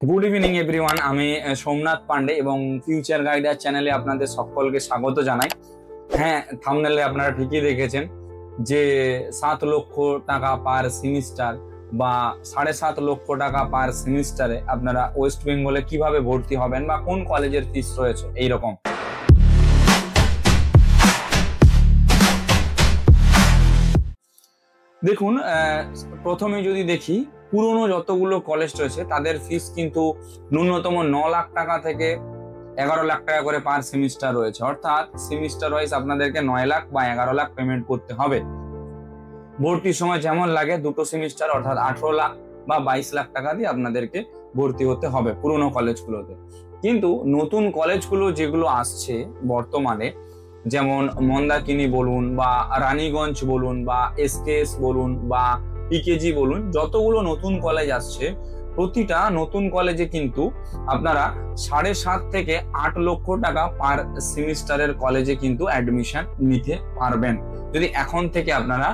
Good evening everyone. আমি সোমনাথ পান্ডে এবং future গাইডার চ্যানেলে আপনাদের সকলকে স্বাগত জানাই। হ্যাঁ, থাম্বনেলে আপনারা ঠিকই দেখেছেন যে 7 লক্ষ টাকা পার সেমিস্টার বা 7.5 লক্ষ টাকা পার সেমিস্টারে আপনারা ওয়েস্ট বেঙ্গলে কিভাবে ভর্তি হবেন বা কোন কলেজের ফিস রয়েছে এইরকম। দেখুন, প্রথমে যদি দেখি পুরনো যতগুলো কলেজ রয়েছে তাদের ফিস কিন্তু ন্যূনতম 9 লাখ টাকা থেকে 11 লাখ টাকা করে পার সেমিস্টার রয়েছে। অর্থাৎ সেমিস্টার ওয়াইজ আপনাদেরকে 9 লাখ বা 11 লাখ পেমেন্ট করতে হবে। ভর্তির সময় যেমন লাগে দুটো সেমিস্টার অর্থাৎ 18 লাখ বা 22 লাখ টাকা দিয়ে আপনাদেরকে ভর্তি হতে হবে পুরনো কলেজগুলোতে। কিন্তু নতুন কলেজগুলো যেগুলো আসছে বর্তমানে, যেমন মন্দাকিনী বলুন বা রানীগঞ্জ বলুন বা এসকেএস বলুন বা পিকেজি বলুন, যতগুলো নতুন কলেজ আসছে প্রতিটা নতুন কলেজে কিন্তু আপনারা 7.5 থেকে 8 লক্ষ টাকা পার সেমিস্টারের কলেজে কিন্তু অ্যাডমিশন নিতে পারবেন যদি এখন থেকে আপনারা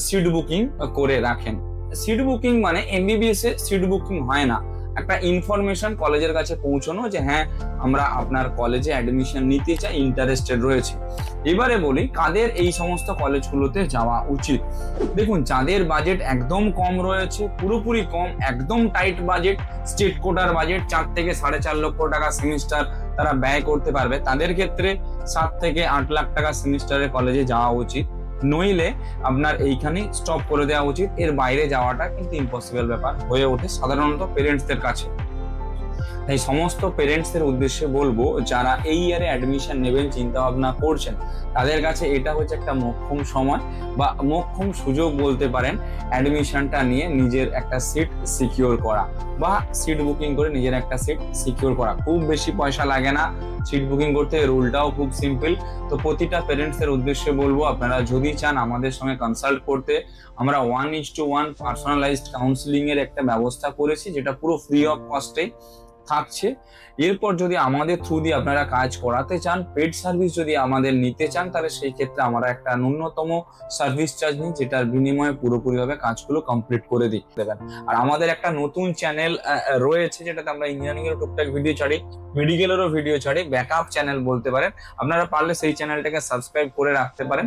সিট বুকিং করে রাখেন। সিট বুকিং মানে এমবিবিএস এ সিট বুকিং হয় না, একটা ইনফরমেশন কলেজের কাছে পৌঁছানো যে হ্যাঁ আমরা আপনার কলেজে অ্যাডমিশন নিতে চাই, ইন্টারেস্টেড রয়েছে। এবারে বলি কাদের এই সমস্ত কলেজগুলোতে যাওয়া উচিত। দেখুন, যাদের বাজেট একদম কম রয়েছে, পুরোপুরি কম, একদম টাইট বাজেট, স্টেট কোটার বাজেট 4 থেকে 4.5 লক্ষ টাকা সেমিস্টার তারা ব্যয় করতে পারবে, তাদের ক্ষেত্রে 7 থেকে 8 লাখ টাকা সেমিস্টারের কলেজে যাওয়া উচিত। নইলে আপনার এইখানে স্টপ করে দেওয়া উচিত। এর বাইরে যাওয়াটা কিন্তু ইম্পসিবল ব্যাপার হয়ে ওঠে সাধারণত পেরেন্টসদের কাছে। তাই সমস্ত পেরেন্টসদের উদ্দেশ্যে বলবো, যারা এই ইয়ারে অ্যাডমিশন নেবেন চিন্তা ভাবনা করছেন, তাদের কাছে এটা হচ্ছে একটা মোক্ষম সময় বা মোক্ষম সুযোগ বলতে পারেন অ্যাডমিশনটা নিয়ে নিজের একটা সিট সিকিউর করা বা সিট বুকিং করে নিজের একটা সিট সিকিউর করা। খুব বেশি পয়সা লাগে না সিট বুকিং করতে, রুলটাও খুব সিম্পল। তো প্রতিটা পেরেন্টসদের উদ্দেশ্যে বলবো, আপনারা যদি চান আমাদের সঙ্গে কনসাল্ট করতে, আমরা 1:1 পার্সোনালাইজড কাউন্সিলিং এর একটা ব্যবস্থা করেছি, যেটা পুরো ফ্রি অফ কস্টে থাকছে। এরপর যদি আমাদের থ্রু দিয়ে আপনারা কাজ করাতে চান, পেড সার্ভিস যদি আমাদের নিতে চান, তাহলে সেই ক্ষেত্রে আমরা একটা ন্যূনতম সার্ভিস চার্জ নিই, যেটার বিনিময়ে পুরোপুরিভাবে কাজগুলো কমপ্লিট করে দিতে দেবেন। আর আমাদের একটা নতুন চ্যানেল রয়েছে, যেটাতে আমরা ইঞ্জিনিয়ারিং এর টুকটাক ভিডিও ছাড়ি, মেডিকেলেরও ভিডিও ছাড়ি, ব্যাকআপ চ্যানেল বলতে পারেন। আপনারা পারলে সেই চ্যানেলটাকে সাবস্ক্রাইব করে রাখতে পারেন।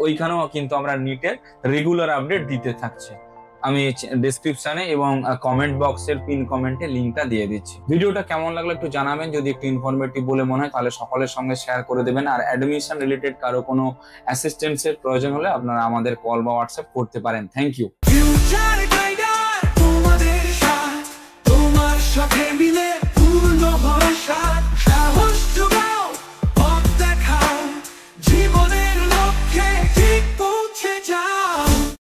ওইখানেও কিন্তু আমরা নিটের রেগুলার আপডেট দিতে থাকছি। আমি ডেসক্রিপশনে এবং কমেন্ট বক্সের পিন কমেন্টে লিংকটা দিয়ে দিচ্ছি। ভিডিওটা কেমন লাগলো একটু জানাবেন। যদি একটু ইনফরমেটিভ বলে মনে হয় তাহলে সকলের সঙ্গে শেয়ার করে দেবেন। আর অ্যাডমিশন রিলেটেড কারো কোনো অ্যাসিস্ট্যান্সের প্রয়োজন হলে আপনারা আমাদের কল বা হোয়াটসঅ্যাপ করতে পারেন। Thank you.